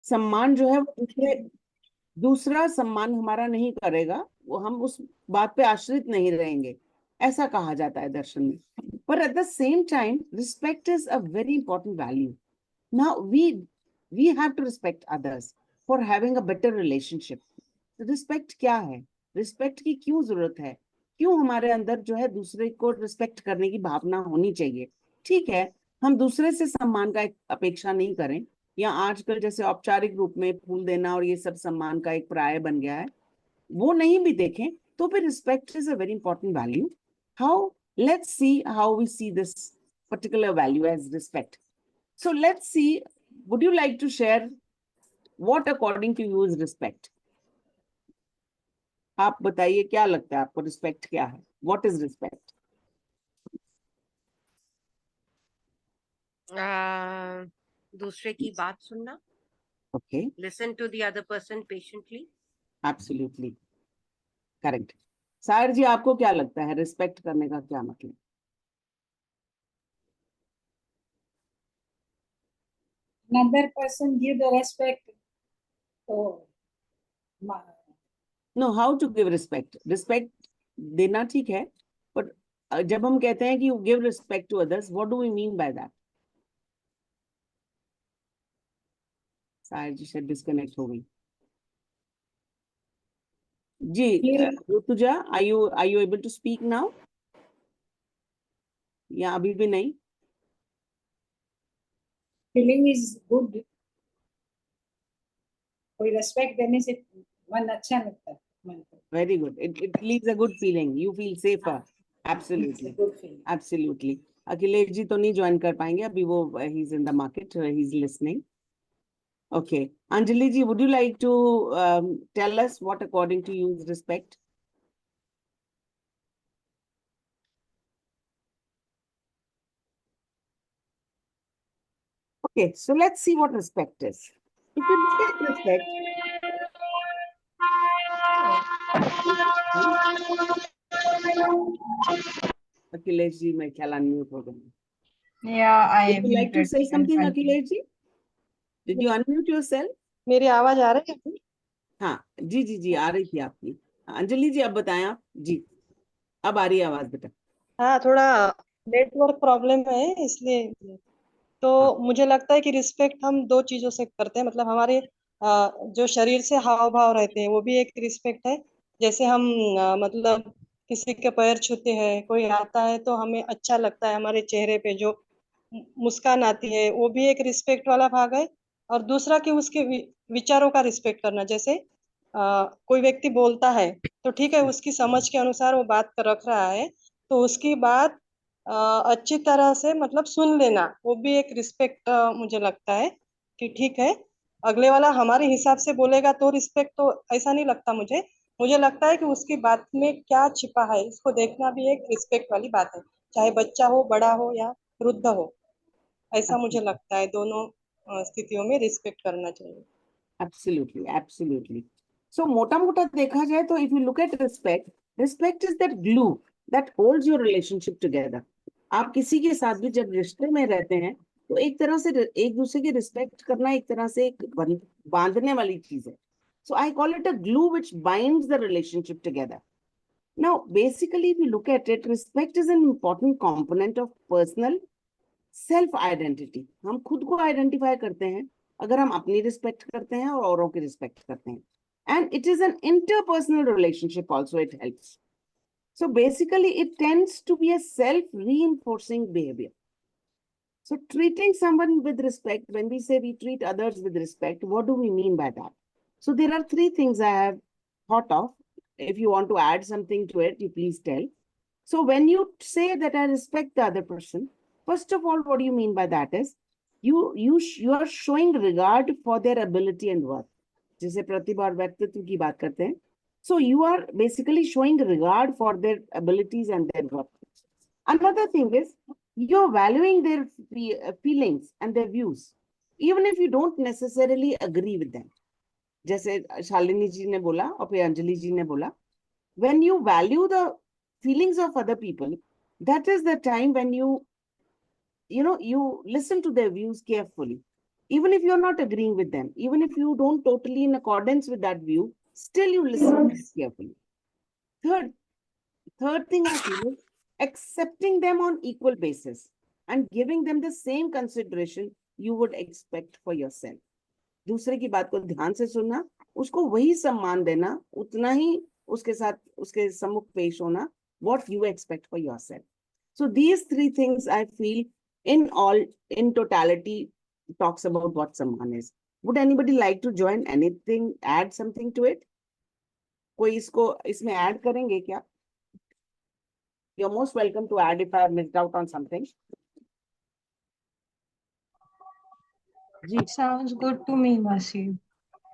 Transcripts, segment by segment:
सम्मान जो है वो दूसरा सम्मान हमारा नहीं करेगा, वो हम उस बात पे आश्रित नहीं रहेंगे, ऐसा कहा जाता है दर्शन में। पर at the same time respect is a very important value. Now we have to respect others for having a better relationship. Respect क्या है, रिस्पेक्ट की क्यों जरूरत है, क्यों हमारे अंदर जो है दूसरे को रिस्पेक्ट करने की भावना होनी चाहिए। ठीक है, हम दूसरे से सम्मान का एक अपेक्षा नहीं करें, या आजकल जैसे औपचारिक रूप में फूल देना और ये सब सम्मान का एक पर्याय बन गया है, वो नहीं भी देखें तो फिर respect is a very important value. How, let's see how we see this particular value as respect. So let's see, would you like to share what according to you is respect? आप बताइए क्या लगता है आपको, respect क्या है, what is respect? दूसरे की बात सुनना, okay, listen to the other person patiently. Absolutely correct. Sayar ji, आपको क्या लगता है रिस्पेक्ट करने का क्या मतलब? Another person give the respect. So, no, how to give respect? Respect देना ठीक है, पर जब हम कहते हैं कि you give respect to others, what do we mean by that? Sayar ji शायद डिस्कनेक्ट हो गई। जी, Rutuja, are you able to speak now, या अभी भी नहीं? feeling is good. कोई respect देने से मन अच्छा लगता है, मन को। Very good. It leaves a good feeling. You feel safer. Absolutely. It's a good feeling. Absolutely. Akhilesh ji तो नहीं ज्वाइन कर पाएंगे अभी, वो he's in the market, he's listening. Okay. Anjali ji, would you like to tell us what according to you is respect? Okay, so let's see what respect is. If you look at respect, Akhilesh ji, मैं ख्याल unmute हो गया। Yeah, I Would you like to muted. say You can something, continue. Akhilesh ji? Did you unmute yourself? मेरी आवाज आ रही है? हाँ जी जी जी, आ रही थी आपकी। अंजलि जी अब बताएं आप जी, अब आ रही है आवाज बेटा। हाँ, थोड़ा नेटवर्क प्रॉब्लम है इसलिए। तो मुझे लगता है कि रिस्पेक्ट हम दो चीजों से करते हैं, मतलब हमारे जो शरीर से हाव भाव रहते हैं वो भी एक रिस्पेक्ट है। जैसे हम मतलब किसी के पैर छूते हैं, कोई आता है तो हमें अच्छा लगता है, हमारे चेहरे पे जो मुस्कान आती है वो भी एक रिस्पेक्ट वाला भाग है। और दूसरा कि उसके विचारों का रिस्पेक्ट करना। जैसे कोई व्यक्ति बोलता है तो ठीक है, उसकी समझ के अनुसार वो बात कर रख रहा है, तो उसकी बात अच्छी तरह से मतलब सुन लेना, वो भी एक रिस्पेक्ट मुझे लगता है कि ठीक है। अगले वाला हमारे हिसाब से बोलेगा तो रिस्पेक्ट, तो ऐसा नहीं लगता मुझे। मुझे लगता है कि उसकी बात में क्या छिपा है इसको देखना भी एक रिस्पेक्ट वाली बात है, चाहे बच्चा हो, बड़ा हो या वृद्ध हो। ऐसा मुझे लगता है दोनों स्थितियों में रिस्पेक्ट करना चाहिए। Absolutely absolutely. सो मोटा मोटा देखा जाए तो if you look at respect, respect is that glue that holds your relationship together. आप किसी के साथ भी जब रिश्ते में रहते हैं तो एक तरह से एक दूसरे की रिस्पेक्ट करना एक तरह से एक बांधने वाली चीज है। So I call it a glue which binds the relationship together. Now, basically, if you look at it, respect is an important component of personal self identity. हम खुद को आइडेंटिफाई करते हैं अगर हम अपनी रिस्पेक्ट करते हैं और औरों की रिस्पेक्ट करते हैं। And it is an interpersonal relationship also, it helps. So basically, it tends to be a self-reinforcing behavior. So treating someone with respect, when we say we treat others with respect, what do we mean by that? So there are three things I have thought of. If you want to add something to it, you please tell. So when you say that I respect the other person, first of all, what do you mean by that is you are showing regard for their ability and worth. जैसे प्रतिभा और व्यक्तित्व की बात करते हैं, so you are basically showing regard for their abilities and their worth. Another thing is you're valuing their feelings and their views, even if you don't necessarily agree with them. जैसे शालिनी जी ने बोला और फिर अंजलि जी ने बोला, when you value the feelings of other people, that is the time when you listen to their views carefully. Even if you're not agreeing with them, even if you don't totally in accordance with that view, still you listen carefully. Third thing I feel is accepting them on equal basis and giving them the same consideration you would expect for yourself. दूसरे की बात को ध्यान से सुनना, उसको वही सम्मान देना, उतना ही उसके साथ उसके सम्मुख पेश होना, what you expect for yourself. So these three things I feel in totality talks about what Samman is. Would anybody like to join anything, add something to it? कोई इसको इसमें add करेंगे क्या? You're most welcome to add if I have missed out on something. Sounds good to me, Masi.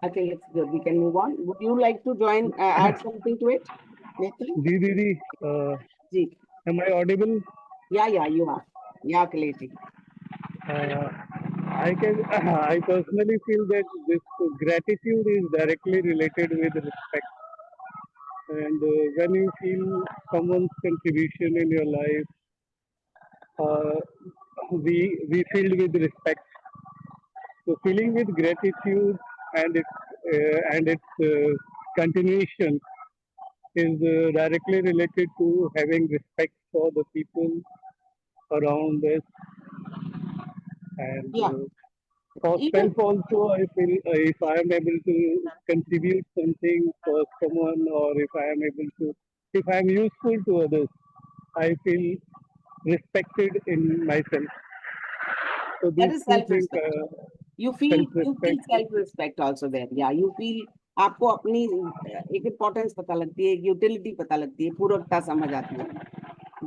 I think it's good. We can move on. Would you like to join, add something to it? Nathan? Didi, Ji. am I audible? Yeah, you are. Yeah, Kaleti. I personally feel that this gratitude is directly related with respect. And when you feel someone's contribution in your life, we filled with respect. So feeling with gratitude and its continuation is directly related to having respect for the people around us. And Yeah. for Even- self also, I feel if I am able to contribute something for someone, or if I am useful to others, I feel respected in myself. So That these is two things, self-respect. You feel self-respect. self-respect also there. Yeah, you feel आपको अपनी एक importance पता लगती है, एक utility पता लगती है, पूर्वकता समझ आती है.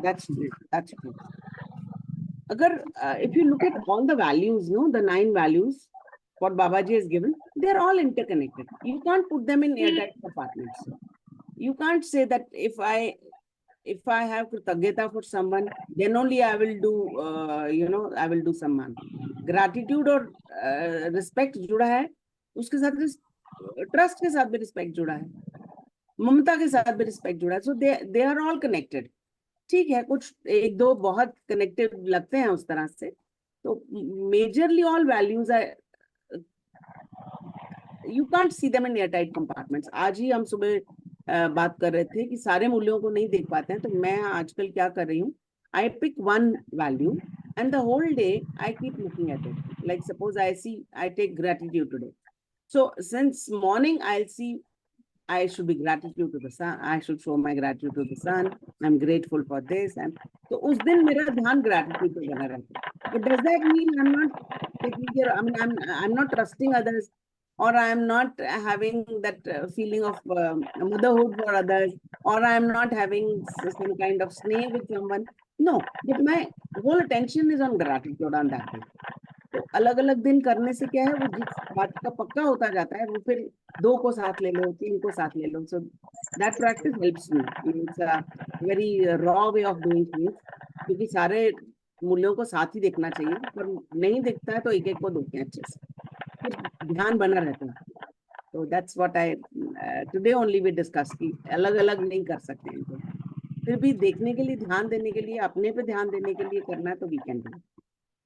That's true. अगर if you look at all the values, the 9 values what Babaji has given, they're all interconnected. You can't put them in airtight compartments. You can't say that if I have kritagata for someone, then only I will do, I will do samman. Gratitude और respect जुड़ा है, उसके साथ trust के साथ भी respect जुड़ा है, ममता के साथ भी respect जुड़ा है. So they are all connected. ठीक है, कुछ एक दो बहुत connected लगते हैं उस तरह से. तो majorly all values are, you can't see them in airtight compartments. आज ही हम सुबह बात कर रहे थे कि सारे मूल्यों को नहीं देख पाते हैं, तो मैं आजकल क्या कर रही हूँ, I pick one value and the whole day I keep looking at it. Like suppose I take gratitude today. So since morning I'll see I should be gratitude to the sun. I should show my gratitude to the sun. I'm grateful for this. And so उस दिन मेरा ध्यान gratitude पे बना रहता है. But does that mean I'm not taking care? I mean, I'm not trusting others, or I'm not having that feeling of motherhood for others, or I'm not having some kind of sneh with someone. No, but my whole attention is on gratitude on that day. तो अलग अलग दिन करने से क्या है, वो जिस बात का पक्का होता जाता है, वो फिर 2 को साथ ले लो, 3 को साथ ले लो. So that practice helps me. It's a very raw way of doing things. क्योंकि सारे मूल्यों को साथ ही देखना चाहिए, पर नहीं दिखता है तो एक एक को देखते हैं अच्छे से, फिर ध्यान बना रहता है. So that's what I today only we discussed कि अलग अलग नहीं कर सकते हैं इनको, फिर भी देखने के लिए, ध्यान देने के लिए, अपने पे ध्यान देने के लिए करना है तो we can do.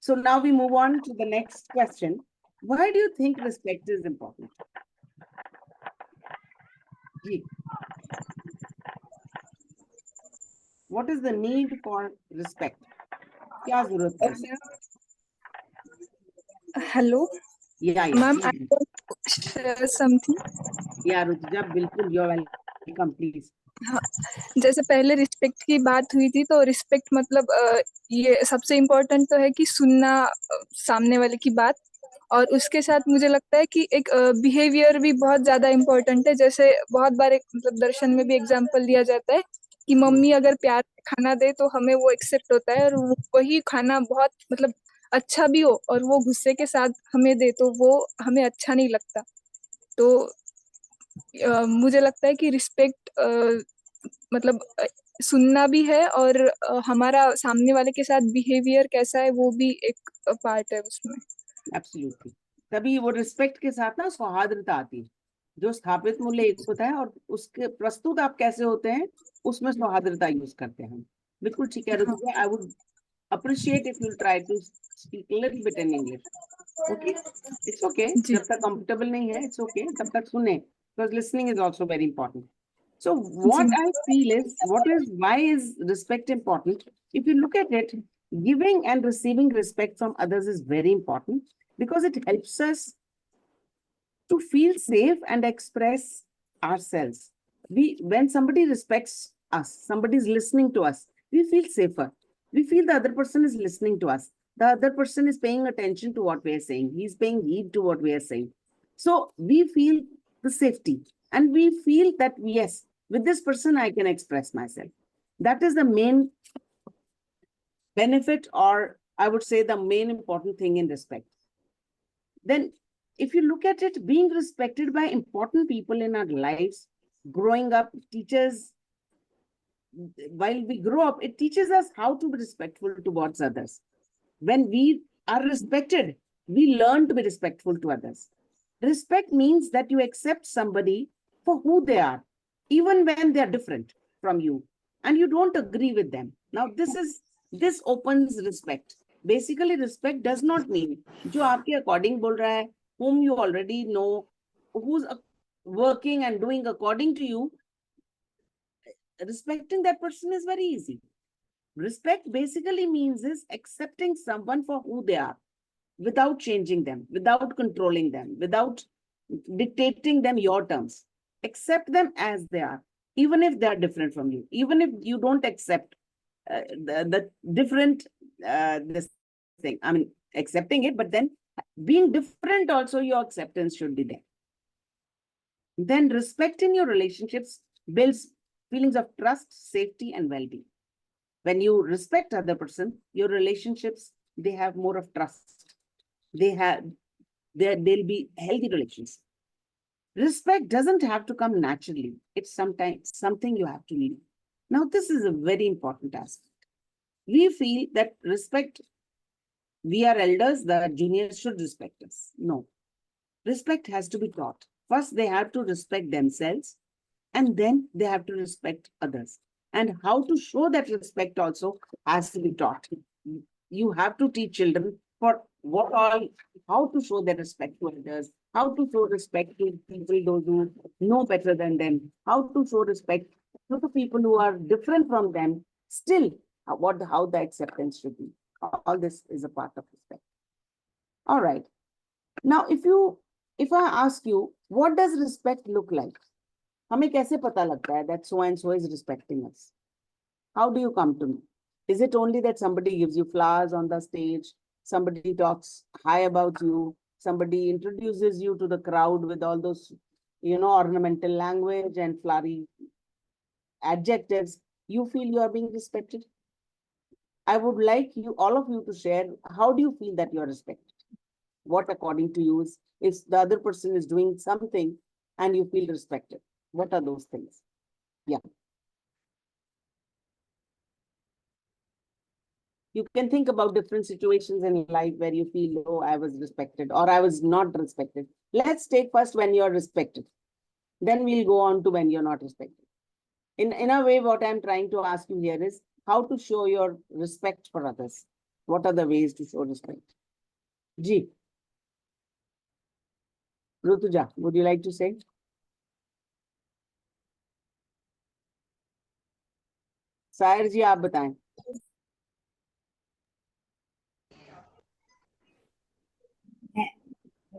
So now we move on to the next question. Why do you think respect is important? Ji. What is the need for respect? क्या जरूरत है? Hello, Yeah, ma'am. I please. want to share something. Yeah, रुचिजा, बिल्कुल, you're welcome, please. जैसे पहले respect की बात हुई थी, तो रिस्पेक्ट मतलब ये सबसे इम्पोर्टेंट तो है कि सुनना सामने वाले की बात, और उसके साथ मुझे लगता है कि एक बिहेवियर भी बहुत ज्यादा इम्पोर्टेंट है. जैसे बहुत बार एक मतलब दर्शन में भी एग्जांपल दिया जाता है कि मम्मी अगर प्यार से खाना दे तो हमें वो एक्सेप्ट होता है, और वही खाना बहुत मतलब अच्छा भी हो और वो गुस्से के साथ हमें दे तो वो हमें अच्छा नहीं लगता. तो मुझे लगता है कि रिस्पेक्ट मतलब सुनना भी है, और हमारा सामने वाले के साथ बिहेवियर कैसा है वो भी एक पार्ट है उसमें. Absolutely. तभी वो रिस्पेक्ट के साथ ना सौहार्दता आती है. जो स्थापित मूल्य एक होता है और उसके प्रस्तुत आप कैसे होते हैं, उसमें सौहार्दता यूज करते हैं. बिल्कुल ठीक है रुचिजा. I would appreciate if you try to speak a little bit in English. Okay, it's okay. जी जब तक comfortable नहीं है, it's okay. तब तक सुने, because listening is also very important. So what ji I feel is, why is respect important? If you look at it, giving and receiving respect from others is very important because it helps us to feel safe and express ourselves. When somebody respects us, somebody is listening to us, we feel safer. We feel the other person is listening to us. The other person is paying attention to what we are saying. He's paying heed to what we are saying. So we feel the safety and we feel that, yes, with this person, I can express myself. That is the main benefit, or I would say the main important thing in respect. Then if you look at it, being respected by important people in our lives, growing up teaches, while we grow up, it teaches us how to be respectful towards others. When we are respected, we learn to be respectful to others. Respect means that you accept somebody for who they are, even when they are different from you, and you don't agree with them. Now, this opens respect. Basically, respect does not mean जो आपके according बोल रहा है, whom you already know, who's working and doing according to you. Respecting that person is very easy. Respect basically means is accepting someone for who they are, without changing them, without controlling them, without dictating them your terms. Accept them as they are, even if they are different from you, even if you don't accept the different this thing. I mean, accepting it, but then being different also, your acceptance should be there. Then respect in your relationships builds feelings of trust, safety, and well-being. When you respect other person, your relationships, they have more of trust. They'll be healthy relations. Respect doesn't have to come naturally. It's sometimes something you have to learn. Now, this is a very important aspect. We feel that respect, we are elders, the juniors should respect us. No. Respect has to be taught. First, they have to respect themselves, and then they have to respect others. And how to show that respect also has to be taught. You have to teach children for what all, how to show their respect to others, how to show respect to people those who know better than them, how to show respect to the people who are different from them. Still, how the acceptance should be. All this is a part of respect. All right. Now, if I ask you, what does respect look like? हमें कैसे पता लगता है that so and so is respecting us? How do you come to know? Is it only that somebody gives you flowers on the stage, somebody talks high about you, somebody introduces you to the crowd with all those, ornamental language and flowery adjectives, you feel you are being respected? I would like all of you to share, how do you feel that you are respected? What according to you is, if the other person is doing something and you feel respected? What are those things? Yeah. You can think about different situations in life where you feel, oh, I was respected or I was not respected. Let's take first when you're respected. Then we'll go on to when you're not respected. In a way, what I'm trying to ask you here is how to show your respect for others. What are the ways to show respect? Ji. Rutuja, would you like to say? Sair जी आप बताएं.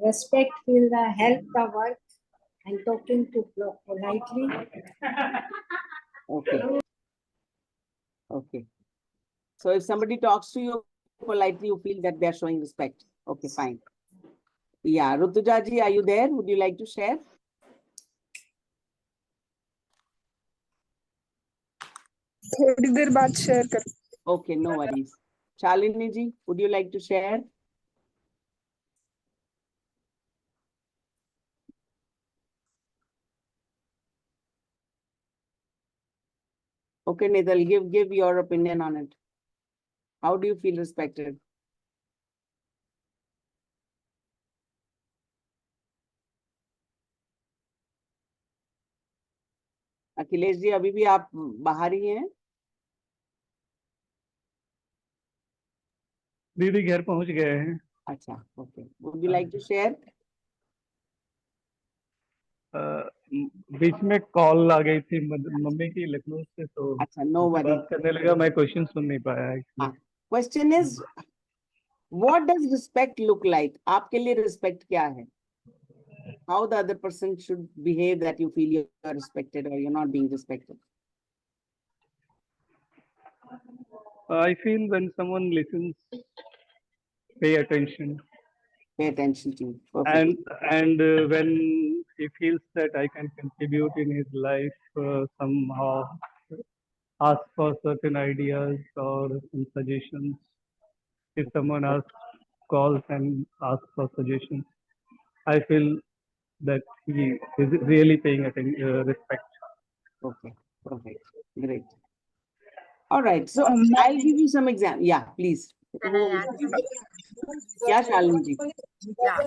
Respect will help the work and talking to politely. Okay. Okay. So if somebody talks to you politely, you feel that they're showing respect. Okay, fine. Yeah, Rutuja ji, are you there? Would you like to share? थोड़ी देर बाद share कर. Okay, no worries. Shalini ji, would you like to share? Okay, Nidal, give your opinion on it. How do you feel respected? Akhilesh ji, अभी भी आप बाहर ही हैं? दीदी घर पहुंच गए हैं. Acha, okay. Would you like to share? बीच में कॉल आ गई थी मम्मी की लखनऊ से, तो Acha, no उनसे worry. बात करने लगा, मैं क्वेश्चन सुन नहीं पाया actually. हाँ. Question is, what does respect look like? आपके लिए respect क्या है? How the other person should behave that you feel you are respected or you're not being respected? I feel when someone listens, pay attention, Pay attention to you. Perfect. and when he feels that I can contribute in his life somehow, ask for certain ideas or some suggestions. If someone calls and asks for suggestions, I feel that he is really paying attention, respect. Okay, perfect. Great. All right. So Um, I'll give you some example. Yeah, please. Can I add something? Yeah, Shalini ji. Yeah.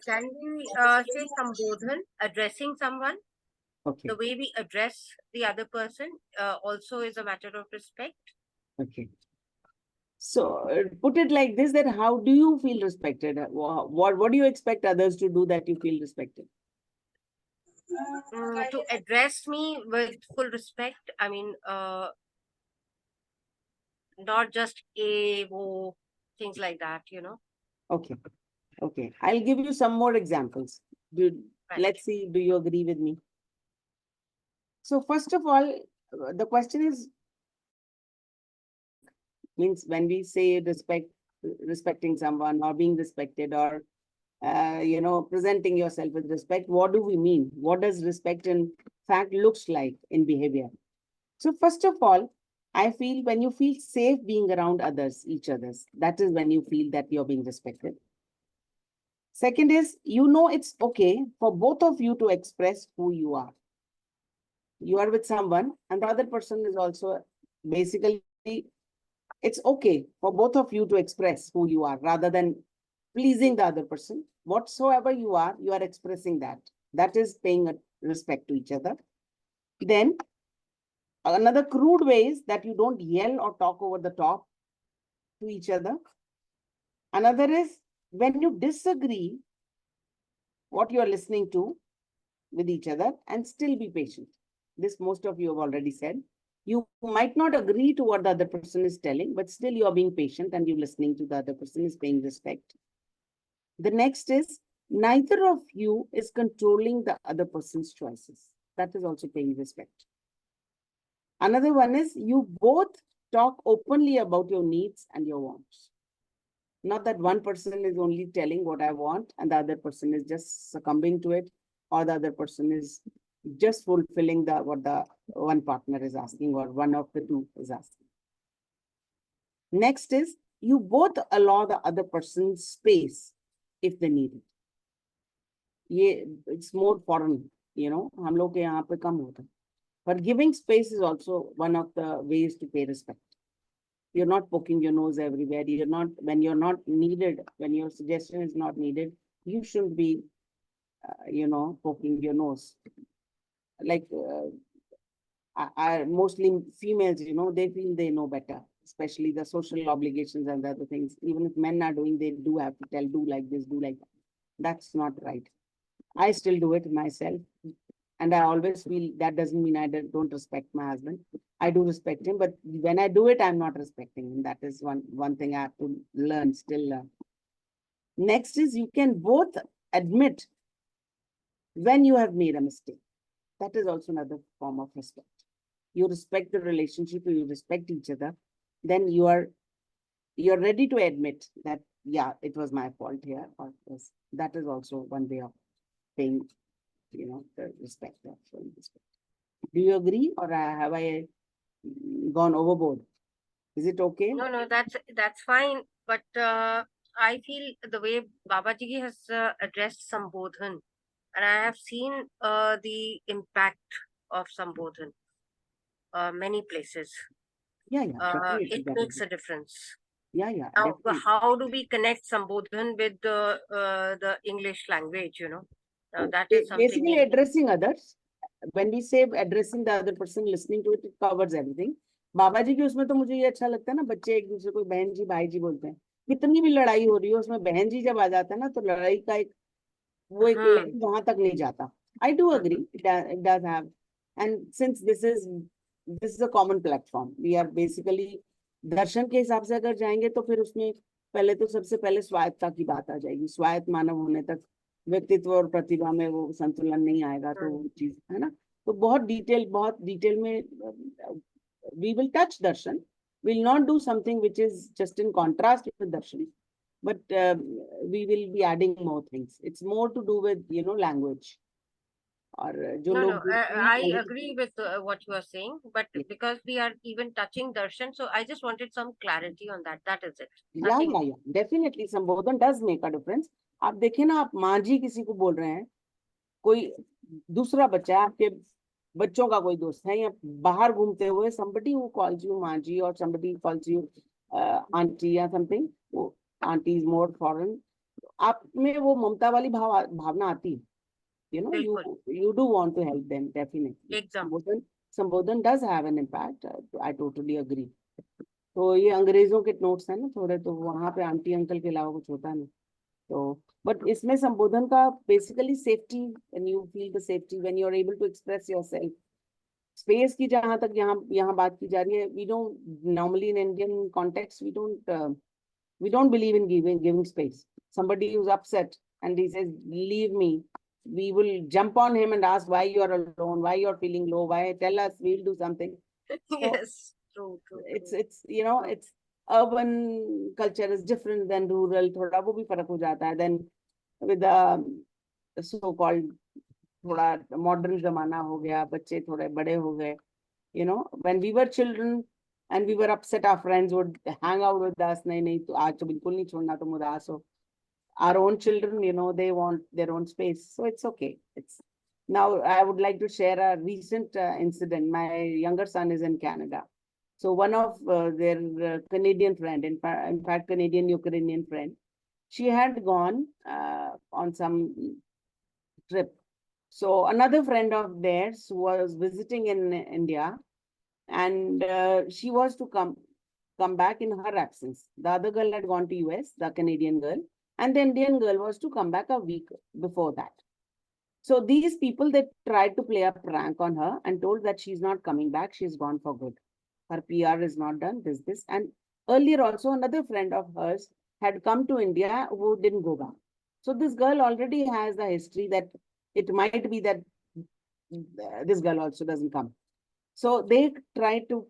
Can we say Sambodhan, addressing someone? Okay, The way we address the other person also is a matter of respect. okay. So put it like this, that how do you feel respected? What do you expect others to do that you feel respected? To address me with full respect, I mean, not just things like that, you know. Okay, okay. I'll give you some more examples. Right. Let's see, do you agree with me? So first of all, the question is, means when we say respecting someone or being respected or, presenting yourself with respect, what do we mean? What does respect in fact looks like in behavior? So first of all, I feel when you feel safe being around each other's, that is when you feel that you're being respected. Second is, it's okay for both of you to express who you are. You are with someone and the other person is also basically, it's okay for both of you to express who you are rather than pleasing the other person. Whatsoever you are expressing that. That is paying respect to each other. Then another crude way is that you don't yell or talk over the top to each other. Another is when you disagree what you are listening to with each other and still be patient. This most of you have already said. You might not agree to what the other person is telling, but still you are being patient and you're listening to the other person is paying respect. The next is neither of you is controlling the other person's choices. That is also paying respect. Another one is you both talk openly about your needs and your wants. Not that one person is only telling what I want and the other person is just succumbing to it, or the other person is just fulfilling what the one partner is asking or one of the two is asking. Next is you both allow the other person's space if they need it. It's more foreign, हम लोग के यहाँ पे कम होता है. But giving space is also one of the ways to pay respect. You're not poking your nose everywhere. When you're not needed, when your suggestion is not needed, you shouldn't be, poking your nose. Like, mostly females, they feel they know better, especially the social obligations and the other things. Even if men are doing, they do have to tell, do like this, do like that. That's not right. I still do it myself. And I always feel that doesn't mean I don't respect my husband. I do respect him, but when I do it, I'm not respecting him. That is one thing I have to still learn. Next is you can both admit when you have made a mistake. That is also another form of respect. You respect the relationship, you respect each other, then you're ready to admit that, yeah, it was my fault here. Or that is also one way of paying, the respect. Do you agree, or have I gone overboard? Is it okay? No, that's fine. But I feel the way Babaji has addressed Sambodhan, and I have seen the impact of Sambodhan many places. Yeah. It makes a difference. Yeah. Now, how do we connect Sambodhan with the English language, that is something. Basically addressing others. When we say addressing the other person, listening to it, it covers everything. बाबा जी के उसमें तो मुझे ये अच्छा लगता है ना, बच्चे एक दूसरे को बहन जी भाई जी बोलते हैं. कितनी भी लड़ाई हो रही हो उसमें बहन जी जब आ जाता है ना तो लड़ाई का एक वो एक हम्म लेवल वहां तक नहीं जाता. I do agree, it does have, and since this is a common platform, we are basically दर्शन के हिसाब से अगर जाएंगे तो फिर उसमें पहले तो सबसे पहले स्वायत्तता की बात आ जाएगी. स्वायत्त मानव होने तक व्यक्तित्व और प्रतिभा में वो संतुलन नहीं आएगा तो वो चीज है ना. तो बहुत डिटेल में we will touch darshan. We'll not do something which is just in contrast with darshan, but we will be adding more things. It's more to do with language. और जो No, लोग no, देखते हैं, I language- agree with what you are saying, but Yeah. because we are even touching darshan, so I just wanted some clarity on that. That is it. Yeah, Nothing. yeah, yeah. Definitely, संबोधन does make a difference. आप देखें ना, आप माँ जी किसी को बोल रहे हैं, कोई दूसरा बच्चा है, आपके बच्चों का कोई दोस्त है या बाहर घूमते हुए, somebody who calls you माँ जी or somebody calls you auntie या something, वो auntie is more foreign, आप में वो ममता वाली भावना आती है. बिल्कुल. You do want to help them, definitely. एकदम. संबोधन does have an impact. I totally agree. तो ये अंग्रेजों के नोट्स हैं ना थोड़े, तो वहां पे आंटी अंकल के अलावा कुछ होता नहीं. तो बट इसमें संबोधन का basically safety, when you feel the safety, when you are able to express yourself. Space की जहां तक यहाँ बात की जा रही है, we don't normally in Indian context we don't believe in giving space. Somebody who's upset and he says, leave me, we will jump on him and ask why you are alone, why you're feeling low, why, tell us, we'll do something. Yes, true. It's it's urban culture is different than rural. थोड़ा वो भी फर्क हो जाता है. Then with the so called थोड़ा modern जमाना हो गया, बच्चे थोड़े बड़े हो गए. When we were children and we were upset, our friends would hang out with us. नहीं तो आज तो बिल्कुल नहीं छोड़ना, तुम उदास हो. Our own children, they want their own space, so it's okay. Now I would like to share a recent incident. My younger son is in Canada, so one of their Canadian friend, in fact Canadian Ukrainian friend, she had gone on some trip. So another friend of theirs was visiting in India, and she was to come back in her absence. The other girl had gone to US, the Canadian girl, and the Indian girl was to come back a week before that. So these people, they tried to play a prank on her and told that she's not coming back, she's gone for good. Her PR is not done, this. And earlier also another friend of hers had come to India who didn't go back. So this girl already has the history that it might be that this girl also doesn't come. So they tried to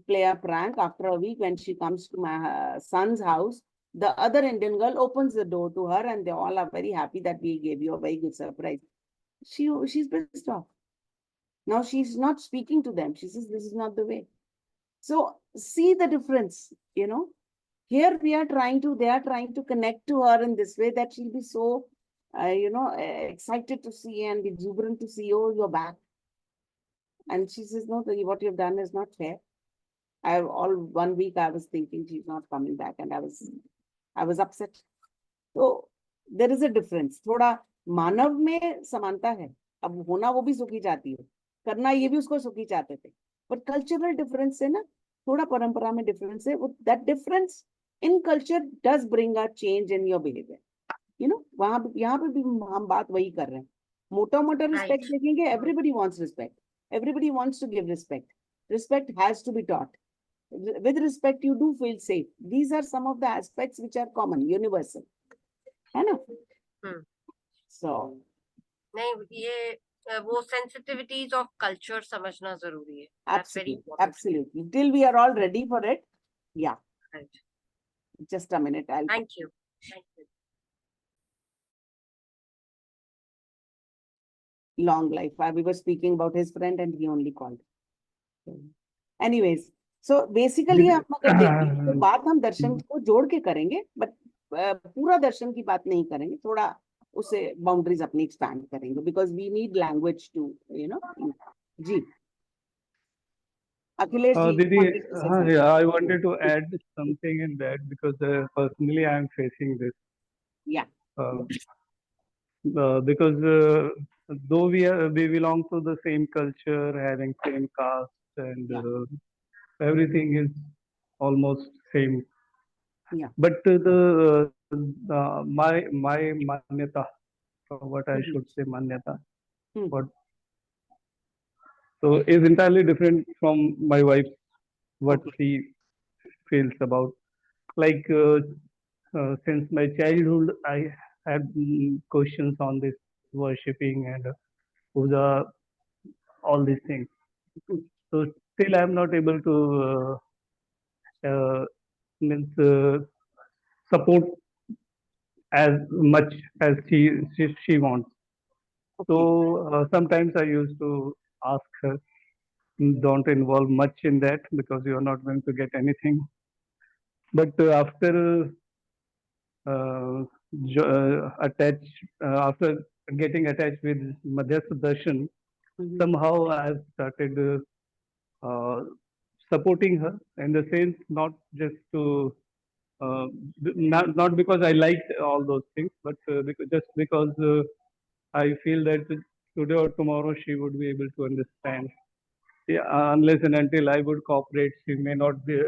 play a prank. After a week, when she comes to my son's house, the other Indian girl opens the door to her and they all are very happy that we gave you a very good surprise. She's pissed off. Now she's not speaking to them. She says, this is not the way. So see the difference, Here they are trying to connect to her in this way that she'll be so, excited to see and exuberant to see, oh, you're back. And she says, no, what you've done is not fair. All 1 week I was thinking she's not coming back and I was upset. So there is a difference. थोड़ा मानव में समानता है. अब होना वो भी सुखी चाहती है, करना ये भी उसको सुखी चाहते थे. But cultural difference है ना, थोड़ा परंपरा में difference है. That difference in culture does bring a change in your behavior. यहाँ पे भी हम बात वही कर रहे हैं. मोटा respect देखेंगे. Everybody wants respect. Everybody wants to give respect. Respect has to be taught. With respect, you do feel safe. These are some of the aspects which are common, universal. है ना? So. नहीं, ये वो sensitivities of culture समझना जरूरी है. That's very important. Absolutely. Till we are all ready for it. Yeah. Right. Just a minute. Thank you. Long life. We were speaking about his friend and he only called. Anyways, so basically हम अगर देखें तो बात हम दर्शन को जोड़ के करेंगे, but पूरा दर्शन की बात नहीं करेंगे. थोड़ा उसे बाउंड्रीज अपनी एक्सपैंड करेंगे because we need language to, ji. Akhilesh ji, Didi, yeah, I wanted to add something in that because personally I am facing this. Yeah. Because though we belong to the same culture, having same caste, and everything is almost same. Yeah. But my manyata, what I should say, manyata, Hmm. what so is entirely different from my wife, what Okay. she feels about. Like since my childhood, I had questions on this worshipping and puja, all these things. Hmm. So still, I'm not able to means support as much as she wants. So Okay. sometimes I used to ask her, don't involve much in that because you are not going to get anything. But after uh, after getting attached with Madhya Sudarshan, Mhm. somehow I've started supporting her in the sense not just to not because I liked all those things, but just because I feel that today or tomorrow she would be able to understand. Yeah, unless and until I would cooperate, she may not be.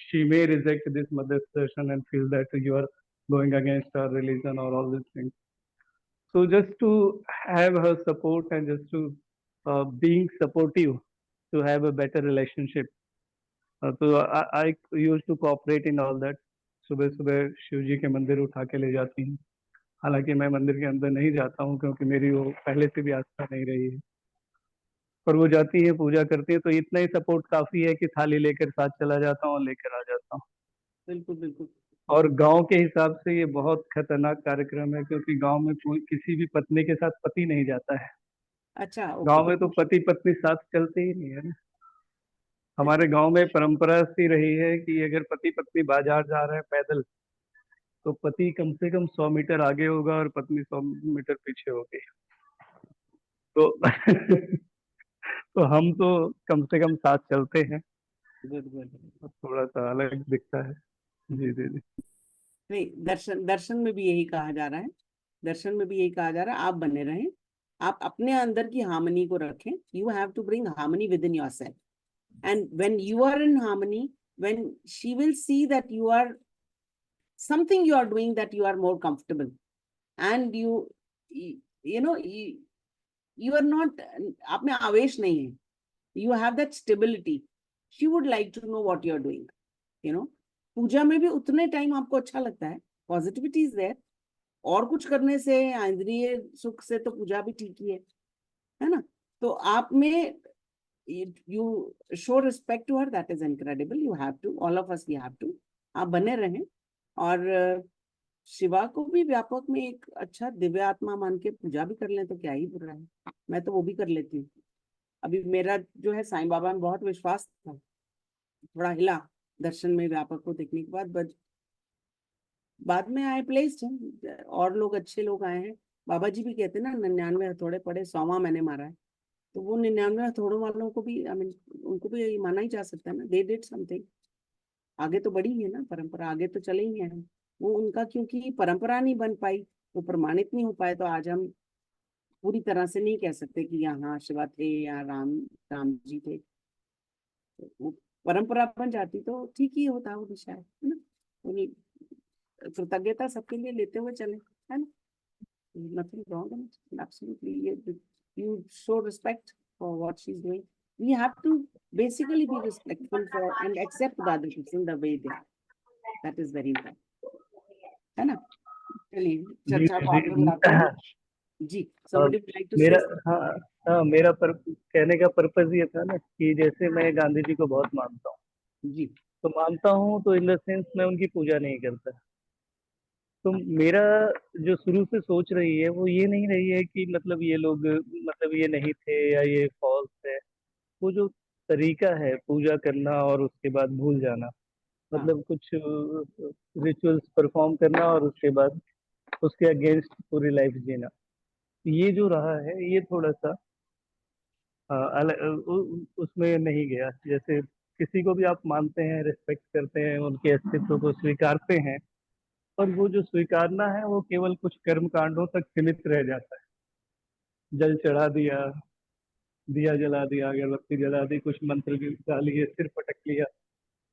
She may reject this mother's session and feel that you are going against our religion or all these things. So just to have her support and just to being supportive to have a better relationship. I used to cooperate in all that. सुबह सुबह शिव जी के मंदिर उठा के ले जाती हूँ। हालांकि मैं मंदिर के अंदर नहीं जाता हूँ क्योंकि मेरी वो पहले से भी आस्था नहीं रही है। पर वो जाती है, पूजा करती है, तो इतना ही सपोर्ट काफी है कि थाली लेकर साथ चला जाता हूँ और लेकर आ जाता हूँ। बिल्कुल बिल्कुल। और गांव के हिसाब से ये बहुत खतरनाक कार्यक्रम है क्योंकि गांव में कोई किसी भी पत्नी के साथ पति नहीं जाता है। अच्छा। गांव ओके। में तो पति पत्नी साथ चलते ही नहीं है ना। हमारे गांव में परंपरा सी रही है कि अगर पति पत्नी बाजार जा रहे हैं पैदल तो पति कम से कम 100 मीटर आगे होगा और पत्नी 100 मीटर पीछे होगी। तो तो हम तो कम से कम साथ चलते हैं। Good good. थोड़ा सा अलग दिखता है। जी जी जी। नहीं, दर्शन दर्शन में भी यही कहा जा रहा है। दर्शन में भी यही कहा जा रहा है, आप बने रहें, आप अपने अंदर की हार्मनी को रखें। You have to bring harmony within yourself, and when you are in harmony, when she will see that you are something you are doing that you are more comfortable, and you know you are not, आप में आवेश नहीं है, you have that stability. She would like to know what you are doing, you know. पूजा में भी उतने time आपको अच्छा लगता है, पॉजिटिविटी इज देयर। और कुछ करने से, इंद्रिय सुख से तो पूजा भी ठीक ही है ना। तो आप में you show respect to her, that is incredible. You have to, all of us we have to, आप बने रहें। और शिवा को भी व्यापक में एक अच्छा दिव्य आत्मा मान के पूजा भी कर लें तो क्या ही बुरा है। मैं तो वो भी कर लेती हूँ। अभी मेरा जो है साईं बाबा में बहुत विश्वास था, थोड़ा हिला दर्शन में व्यापक को देखने के बाद, बट बाद में आई प्लेस्ड, और लोग अच्छे लोग आए हैं। बाबा जी भी कहते हैं ना, 99 हथौड़े पड़े, 100वां मैंने मारा है। तो वो 99 हथौड़ों वालों को भी, आई मीन, उनको भी माना ही जा सकता है ना, दे डिड समथिंग। आगे तो बढ़ी है ना परंपरा, आगे तो चले ही हैं। वो उनका क्योंकि परंपरा नहीं बन पाई, वो प्रमाणित नहीं हो पाए, तो आज हम पूरी तरह से नहीं कह सकते कि यहाँ शिवा थे या राम जी थे। तो वो परंपरा बन जाती तो ठीक ही होता वो दिशा, है ना। उन्हीं कृतज्ञता सबके लिए लेते हुए चले, है ना। Nothing wrong in it. Absolutely. You show respect for what she's doing. We have to basically be respectful for and accept the other person the way they are. That is very important. है ना। चलिए जी चर्चा को आगे जी बढ़ाते हैं जी। Somebody would like to say मेरा something? हाँ हाँ मेरा कहने का पर्पज ये था ना कि जैसे मैं गांधी जी को बहुत मानता हूँ, जी। तो मानता हूँ तो इन द सेंस मैं उनकी पूजा नहीं करता। तो मेरा जो शुरू से सोच रही है वो ये नहीं रही है कि मतलब ये लोग मतलब ये नहीं थे या ये फॉल्स है। वो जो तरीका है पूजा करना और उसके बाद भूल जाना, हाँ। मतलब कुछ रिचुअल्स परफॉर्म करना और उसके बाद उसके अगेंस्ट पूरी लाइफ जीना, ये जो रहा है ये थोड़ा सा उसमें नहीं गया। जैसे किसी को भी आप मानते हैं, रिस्पेक्ट करते हैं, उनके अस्तित्व को स्वीकारते हैं, और वो जो स्वीकारना है वो केवल कुछ कर्म कांडों तक सीमित रह जाता है। जल चढ़ा दिया, दिया जला दिया, अगरबत्ती जला दी, कुछ मंत्र गा लिए, सिर पटक लिया,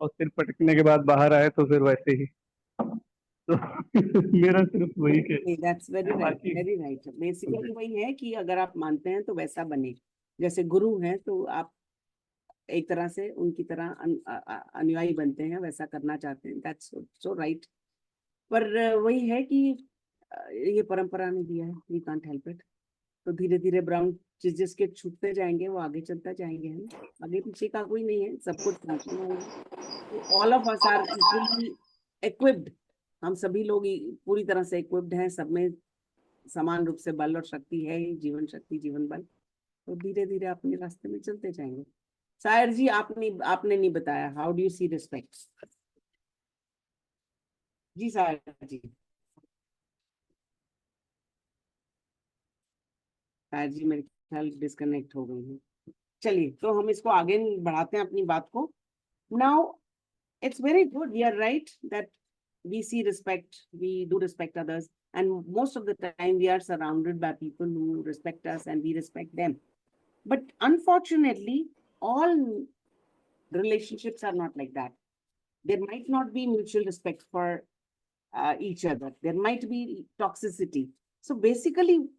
और सिर पटकने के बाद बाहर आए तो फिर वैसे ही तो मेरा सिर्फ वही के That's very right, बाकी- very right. Basically वही है कि अगर आप मानते हैं तो वैसा बने. जैसे गुरु हैं तो आप एक तरह से उनकी तरह अनुयायी बनते हैं, वैसा करना चाहते हैं. That's so right. पर वही है कि ये परंपरा ने दिया है, we can't help it. तो धीरे धीरे ब्राउन जिसके छूटते जाएंगे वो आगे चलता जाएंगे, है ना. आगे पीछे का कोई नहीं है, सब कुछ all of us are equally equipped. हम सभी लोग पूरी तरह से इक्विप्ड हैं, सब में समान रूप से बल और शक्ति है, जीवन शक्ति, जीवन बल. तो धीरे धीरे अपने रास्ते में चलते जाएंगे. सायर जी, आपने नहीं बताया, how do you see respect? जी सायर जी. सायर जी मेरे ख्याल डिस्कनेक्ट हो गई हैं. चलिए, तो हम इसको आगे बढ़ाते हैं अपनी बात को. Now it's very good, you are right that we see respect, we do respect others, and most of the time we are surrounded by people who respect us and we respect them. But unfortunately, all relationships are not like that. There might not be mutual respect for each other. There might be toxicity. So basically,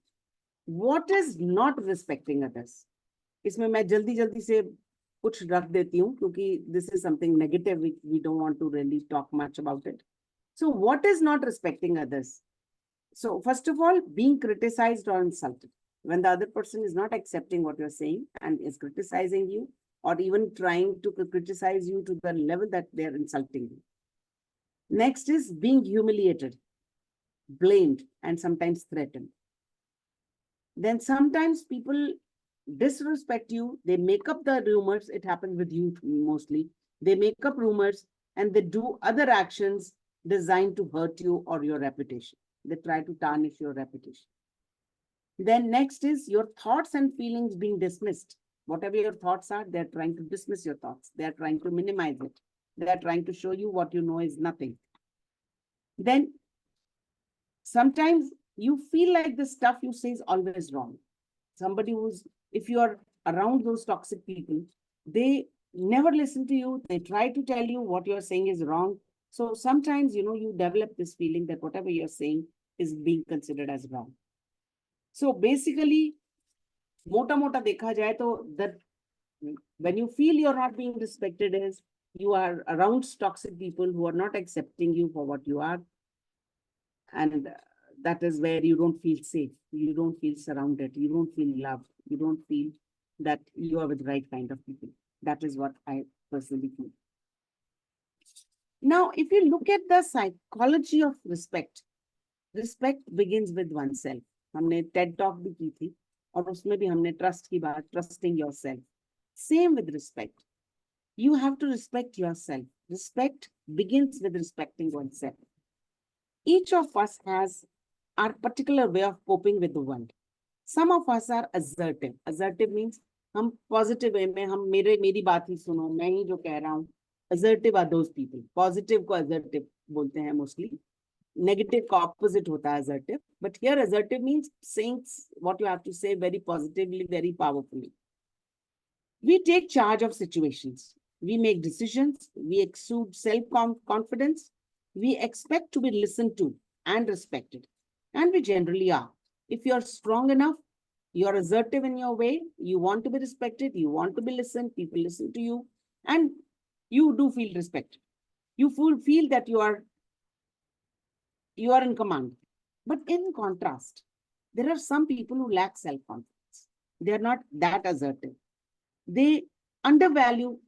what is not respecting others? इसमें मैं जल्दी से कुछ रख देती हूँ क्योंकि this is something negative, we don't want to really talk much about it. So what is not respecting others? So first of all, being criticized or insulted. When the other person is not accepting what you're saying and is criticizing you, or even trying to criticize you to the level that they're insulting you. Next is being humiliated, blamed, and sometimes threatened. Then sometimes people disrespect you, they make up the rumors. It happens with you mostly. They make up rumors and they do other actions designed to hurt you or your reputation. They try to tarnish your reputation. Then next is your thoughts and feelings being dismissed. Whatever your thoughts are, they're trying to dismiss your thoughts. They're trying to minimize it. They're trying to show you what you know is nothing. Then sometimes you feel like the stuff you say is always wrong. Somebody who's, if you are around those toxic people, they never listen to you. They try to tell you what you're saying is wrong. So sometimes, you develop this feeling that whatever you're saying is being considered as wrong. So basically, mota dekha jaye to that when you feel you're not being respected is you are around toxic people who are not accepting you for what you are. And that is where you don't feel safe. You don't feel surrounded. You don't feel loved. You don't feel that you are with the right kind of people. That is what I personally feel. Now, if you look at the psychology of respect, respect begins with oneself. हमने TED Talk भी की थी और उसमें भी हमने trust की बात, trusting yourself. Same with respect. You have to respect yourself. Respect begins with respecting oneself. Each of us has our particular way of coping with the world. Some of us are assertive. Assertive means हम positive way में हम मेरी बात ही सुनो, मैं ही जो कह रहा हूँ. Assertive are those people. Positive को assertive बोलते हैं mostly. Negative का opposite होता है assertive. But here assertive means saying what you have to say very positively, very powerfully. We take charge of situations. We make decisions. We exude self-confidence. We expect to be listened to and respected. And we generally are. If you're strong enough, you're assertive in your way, you want to be respected, you want to be listened, people listen to you, and you do feel respected. You feel that you are in command. But in contrast, there are some people who lack self-confidence. They are not that assertive. They undervalue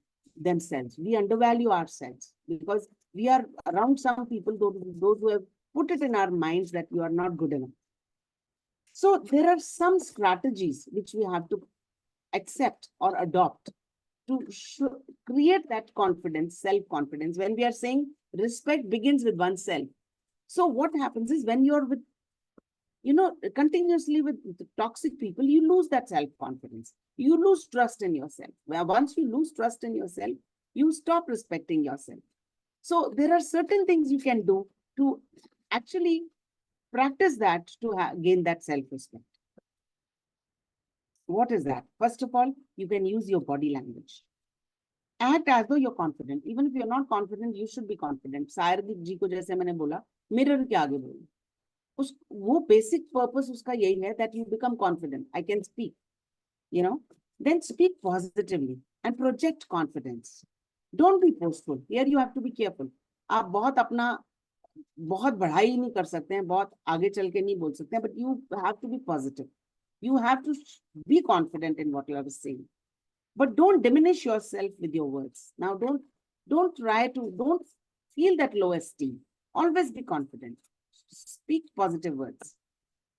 themselves. We undervalue ourselves because we are around some people, those who have put it in our minds that you are not good enough. So there are some strategies which we have to accept or adopt to create that confidence, self-confidence. When we are saying respect begins with oneself. So what happens is when you're with, continuously with toxic people, you lose that self-confidence. You lose trust in yourself. Well, once you lose trust in yourself, you stop respecting yourself. So there are certain things you can do to actually practice that to gain that self-respect. What is that? First of all, you can use your body language. Act as though you're confident. Even if you're not confident, you should be confident. Sayer ji ko jaise maine bola, mirror के आगे बोलो। उस वो basic purpose उसका यही है that you become confident. I can speak, you know. Then speak positively and project confidence. Don't be boastful. Here you have to be careful. आप बहुत बढ़ाई नहीं कर सकते हैं, बहुत आगे चल के नहीं बोल सकते हैं, but you have to be positive. You have to be confident in what you are saying. But don't diminish yourself with your words. Now, don't feel that low esteem. Always be confident. Speak positive words.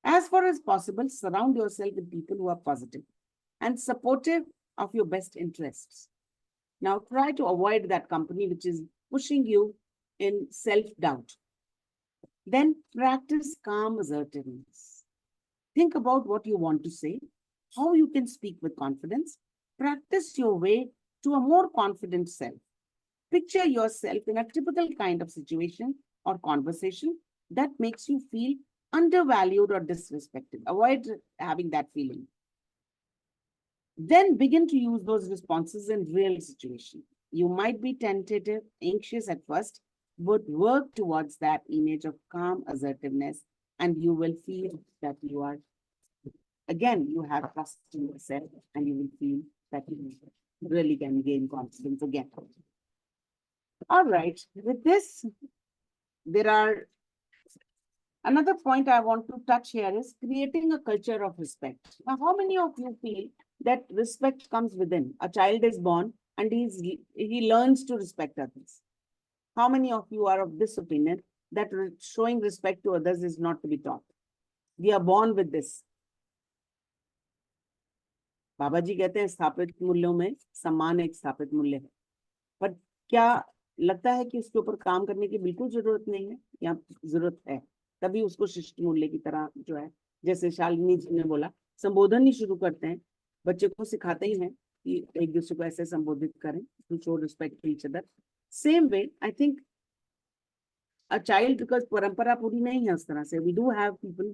As far as possible, surround yourself with people who are positive and supportive of your best interests. Now, try to avoid that company which is pushing you in self-doubt. Then practice calm assertiveness. Think about what you want to say, how you can speak with confidence. Practice your way to a more confident self. Picture yourself in a typical kind of situation or conversation that makes you feel undervalued or disrespected. Avoid having that feeling. Then begin to use those responses in real situation. You might be tentative, anxious at first, but work towards that image of calm assertiveness, and you will feel that you are, again, you have trust in yourself, and you will feel that you really can gain confidence again. All right, with this, there are another point I want to touch here is creating a culture of respect. Now, how many of you feel that respect comes within? A child is born and he learns to respect others. How many of you are of this opinion that showing respect to others is not to be taught? We are born with this. बाबा जी कहते हैं स्थापित मूल्यों में सम्मान एक स्थापित मूल्य है, पर क्या लगता है कि उसके ऊपर काम करने की बिल्कुल जरूरत नहीं है या जरूरत है? तभी उसको शिष्ट मूल्य की तरह जो है, जैसे शालिनी जी ने बोला, संबोधन ही शुरू करते हैं, बच्चे को सिखाते ही हैं कि एक दूसरे को ऐसे संबोधित करें, to show respect to each other. Same way, I think a child, because परंपरा पूरी नहीं है उस तरह से, we do have people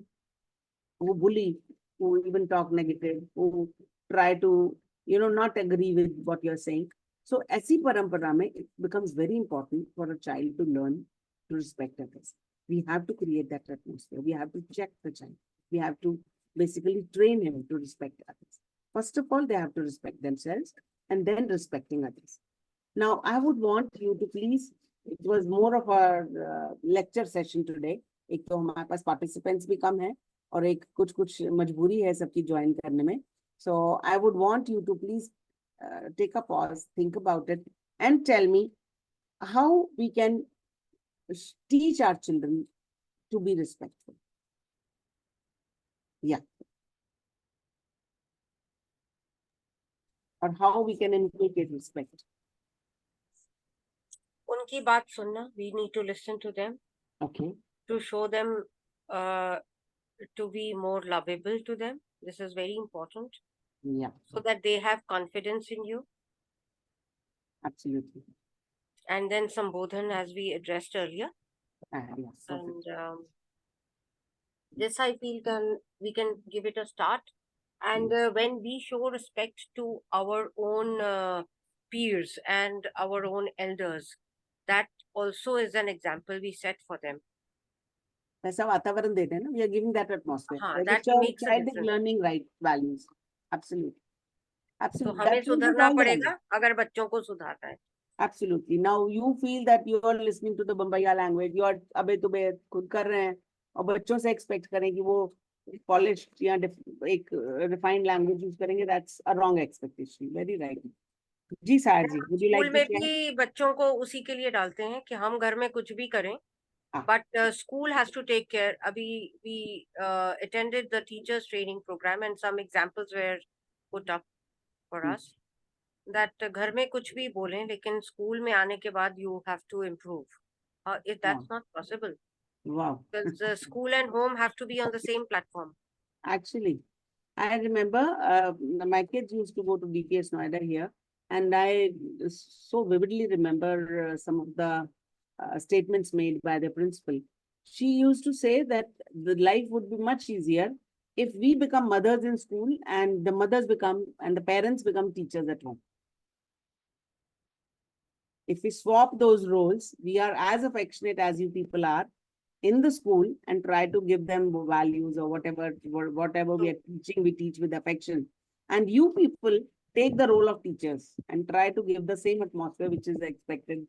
who bully, who even talk negative, who try to, not agree with what you're saying. So, ऐसी परंपरा में it becomes very important for a child to learn to respect others. We have to create that atmosphere. We have to check the child. We have to basically train him to respect others. First of all, they have to respect themselves and then respecting others. Now, I would want you to please, it was more of a lecture session today. एक तो हमारे पास participants भी कम है और एक कुछ मजबूरी है सबकी join करने में. So I would want you to please take a pause, think about it, and tell me how we can teach our children to be respectful. Yeah. Or how we can inculcate respect. उनकी बात सुनना, we need to listen to them. Okay. To show them to be more lovable to them. This is very important. Yeah. So that they have confidence in you. Absolutely. And then Sambodhan, as we addressed earlier. Yeah, And this I feel we can give it a start. And when we show respect to our own peers and our own elders, that also is an example we set for them. ऐसा वातावरण देते हैं ना, we are giving that atmosphere. हाँ, where the that makes a child is difference. learning right values. Absolutely. तो Absolutely. हमें That will be सुधरना all the पड़ेगा value. अगर बच्चों को सुधारना है. Absolutely. Now you feel that you are listening to the Bombaya language. You are अबे तुबे खुद कर रहे हैं और बच्चों से expect करें कि वो polished या एक refined language use करेंगे. That's a wrong expectation. Very right. जी सायर जी, would you स्कूल like में to share? भी बच्चों को उसी के लिए डालते हैं कि हम घर में कुछ भी करें, but school has to take care. अभी we attended the teachers training program and some examples were put up for us that घर में कुछ भी बोलें लेकिन स्कूल में आने के बाद you have to improve. If that's not possible, Wow. because school and home have to be on the same platform. Actually, I remember my kids used to go to DPS Noida here, and I so vividly remember some of the statements made by the principal. She used to say that the life would be much easier if we become mothers in school and the mothers become and the parents become teachers at home. If we swap those roles, we are as affectionate as you people are, in the school and try to give them values or whatever we are teaching, we teach with affection. And you people take the role of teachers and try to give the same atmosphere which is expected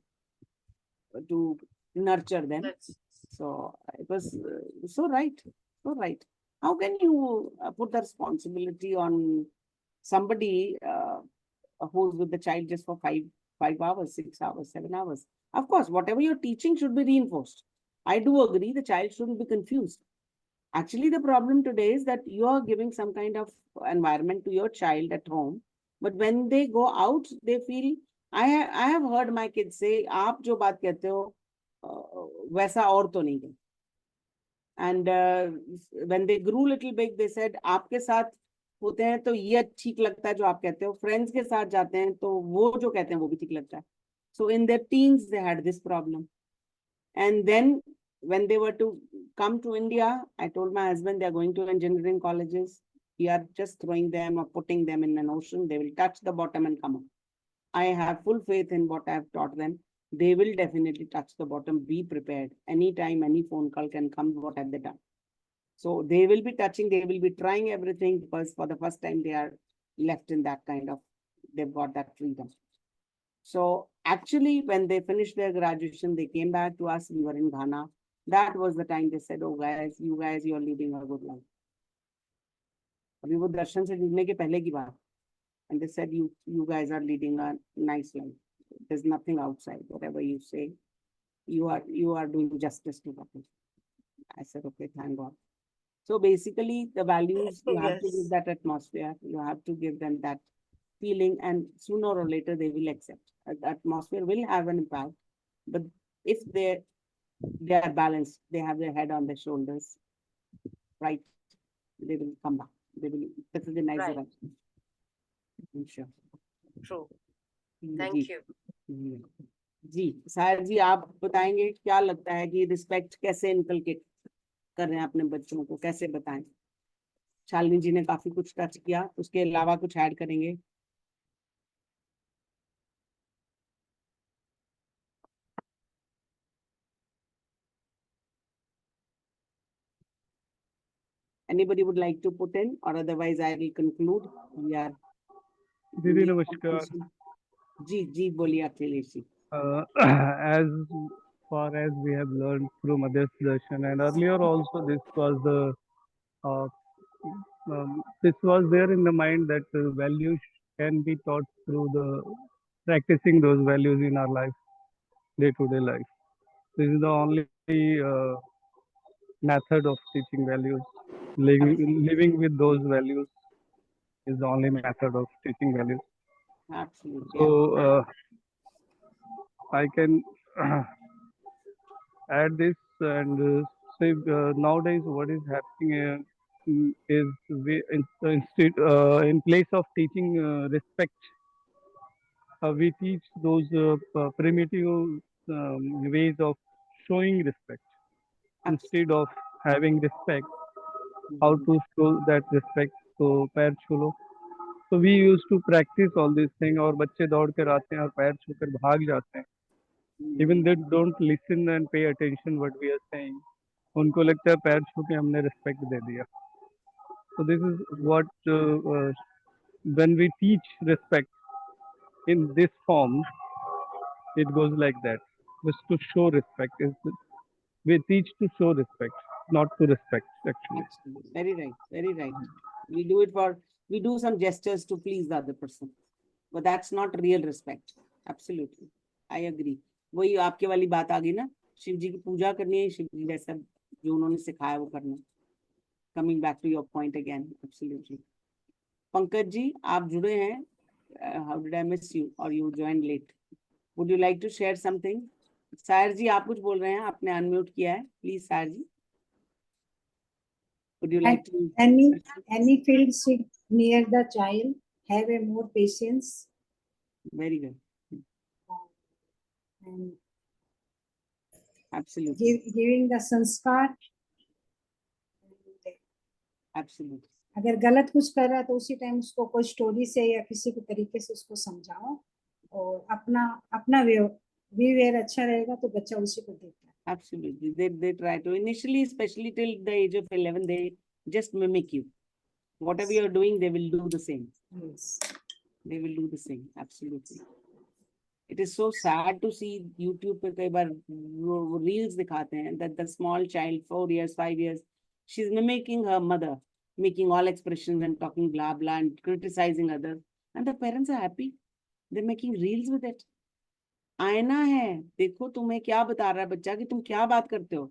to nurture them. That's So it was so right, so right. How can you put the responsibility on somebody who's with the child just for 5 hours, 6 hours, 7 hours? Of course, whatever you're teaching should be reinforced. I do agree the child shouldn't be confused. Actually, the problem today is that you are giving some kind of environment to your child at home, but when they go out, they feel. I have heard my kids say, "आप जो बात कहते हो, वैसा और तो नहीं है." And when they grew little big, they said, "आपके साथ होते हैं तो ये ठीक लगता है जो आप कहते हो, friends के साथ जाते हैं तो वो जो कहते हैं वो भी ठीक लगता है." So in their teens, they had this problem. And then when they were to come to India, I told my husband, they're going to engineering colleges. We are just throwing them or putting them in an ocean. They will touch the bottom and come up. I have full faith in what I have taught them. They will definitely touch the bottom. Be prepared. Anytime, any phone call can come. What have they done? So they will be touching, they will be trying everything because for the first time they are left in that kind of, they've got that freedom. So actually, when they finished their graduation, they came back to us. We were in Ghana. That was the time they said, "Oh guys, you're leading a good life." अभी वो दर्शन से जुड़ने के पहले की बात. And they said, you guys are leading a nice life. There's nothing outside. Whatever you say, you are doing justice to that. I said, okay, thank God. So basically, the values, you have to give Yes. that atmosphere. You have to give them that feeling, and sooner or later they will accept. The atmosphere will have an impact, but if they are balanced, they have their head on their shoulders, right? They will come back. They will recognize the Right. right. I'm sure. True. Ji, Thank you. जी सायर जी, आप बताएंगे क्या लगता है कि respect कैसे inculcate कर रहे हैं अपने बच्चों को, कैसे बताएं? शालिनी जी ने काफी कुछ टच किया, उसके अलावा कुछ ऐड करेंगे? Anybody would like to put in, or otherwise I will conclude. We are Didi, namaskar. जी बोलिए Akhilesh ji. As far as we have learned through Mother's Darshan, and earlier also this was this was there in the mind that values can be taught through the practicing those values in our life, day-to-day life. This is the only method of teaching values. Living with those values is the only method of teaching values. Absolutely. So I can add this and say nowadays what is happening is we instead in place of teaching respect, we teach those primitive ways of showing respect. Instead of having respect, how to show that respect. So पैर छू लो. So we used to practice all these things और बच्चे दौड़ कर आते हैं और पैर छूकर भाग जाते हैं. Even they don't listen and pay attention what we are saying. उनको लगता है पैर छू के हमने respect दे दिया. So this is what when we teach respect in this form, it goes like that. Just to show respect. We teach to show respect, not to respect actually. Absolutely. Very right. Very right. We do some gestures to please the other person, but that's not real respect. Absolutely. I agree. वही आपके वाली बात आ गई ना, शिव जी की पूजा करनी है, शिव जी जैसा जो उन्होंने सिखाया वो करना. Coming back to your point again, absolutely. Pankaj ji, आप जुड़े हैं. How did I miss you? Or you joined late? Would you like to share something? Sair जी, आप कुछ बोल रहे हैं, आपने अनम्यूट किया है. Please, सायर जी. Would you like to? Any field sit near the child, have a more patience Very good. and Absolutely. giving the sanskar. Absolutely. अगर गलत कुछ कर रहा है तो उसी टाइम उसको कोई स्टोरी से या किसी भी तरीके से उसको समझाओ, और अपना बिहेवियर अच्छा रहेगा तो बच्चा उसी को देखता है. Absolutely. They try to initially, especially till the age of 11, they just mimic you. Whatever you're doing, they will do the same. Yes. They will do the same. Absolutely. It is so sad to see YouTube पे कई बार reels दिखाते हैं that the small child, 4 years, 5 years, she's mimicking her mother, making all expressions and talking blah blah and criticizing others, and the parents are happy. They're making reels with it. आईना है, देखो तुम्हें क्या बता रहा है बच्चा कि तुम क्या बात करते हो,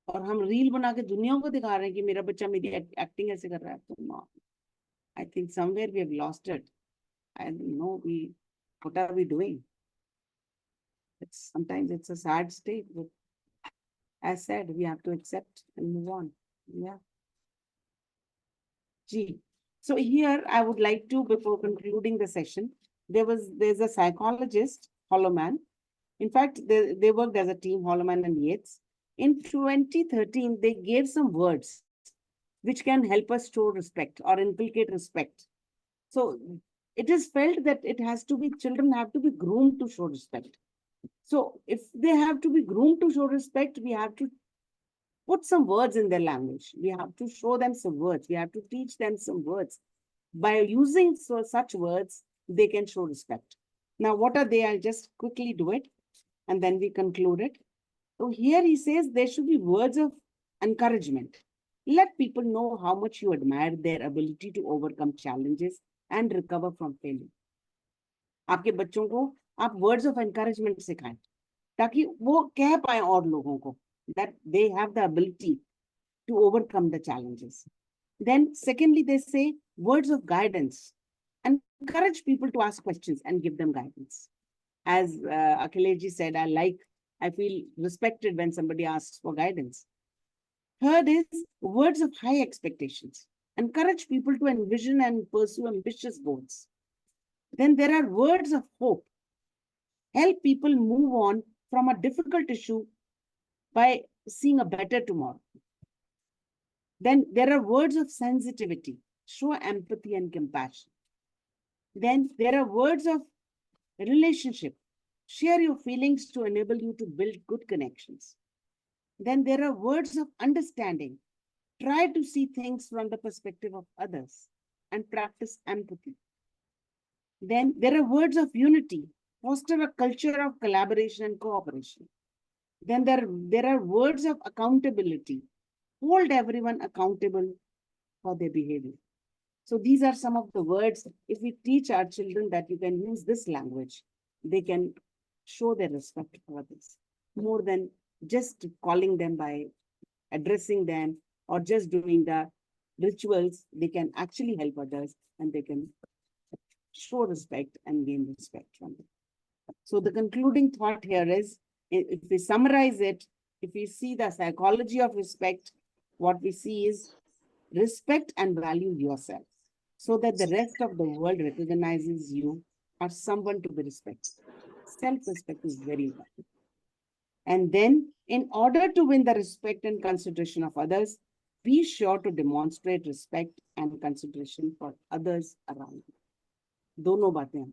और हम रील बना के दुनिया को दिखा रहे हैं कि मेरा बच्चा मेरी एक्टिंग ऐसे कर रहा है. तो I think somewhere we have lost it. I don't know what are we doing? Sometimes it's a sad state, but as said, we have to accept and move on. Yeah. Gee. So here I would like to, before concluding the session, there's a psychologist, Holloman. In fact, they worked as a team, Holloman and Yates. In 2013, they gave some words which can help us show respect or inculcate respect. So it is felt that children have to be groomed to show respect. So if they have to be groomed to show respect, we have to put some words in their language. We have to show them some words. We have to teach them some words. By using such words, they can show respect. Now, what are they? I'll just quickly do it, and then we conclude it. So here he says there should be words of encouragement. Let people know how much you admire their ability to overcome challenges and recover from failure. आपके बच्चों को आप words of encouragement सिखाएं, ताकि वो कह पाए और लोगों को that they have the ability to overcome the challenges. Then secondly, they say words of guidance. Encourage people to ask questions and give them guidance. As Akhilesh said, I feel respected when somebody asks for guidance. Third is words of high expectations. Encourage people to envision and pursue ambitious goals. Then there are words of hope. Help people move on from a difficult issue by seeing a better tomorrow. Then there are words of sensitivity. Show empathy and compassion. Then there are words of relationship. Share your feelings to enable you to build good connections. Then there are words of understanding. Try to see things from the perspective of others and practice empathy. Then there are words of unity. Foster a culture of collaboration and cooperation. Then there are words of accountability. Hold everyone accountable for their behavior. So these are some of the words. If we teach our children that you can use this language, they can show their respect for others more than just calling them by addressing them or just doing the rituals. They can actually help others and they can show respect and gain respect from them. So the concluding thought here is, if we summarize it, if we see the psychology of respect, what we see is respect and value yourself so that the rest of the world recognizes you as someone to be respected. Self-respect is very important. And then, in order to win the respect and consideration of others, be sure to demonstrate respect and consideration for others around you. दोनों बातें हैं.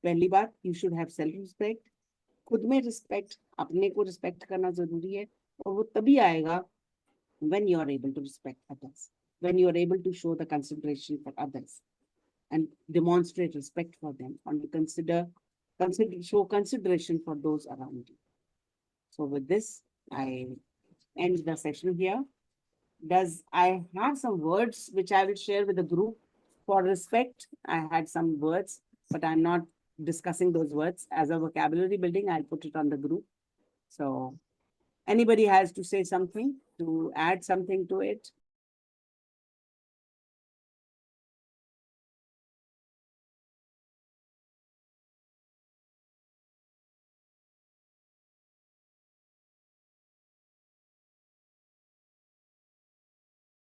पहली बात, you should have self-respect. खुद में respect, अपने को respect करना जरूरी है, और वो तभी आएगा when you are able to respect others, when you are able to show the consideration for others and demonstrate respect for them and show consideration for those around you. So with this, I end the session here. I have some words which I will share with the group for respect. I had some words, but I'm not discussing those words. As a vocabulary building, I'll put it on the group. So anybody has to say something, to add something to it?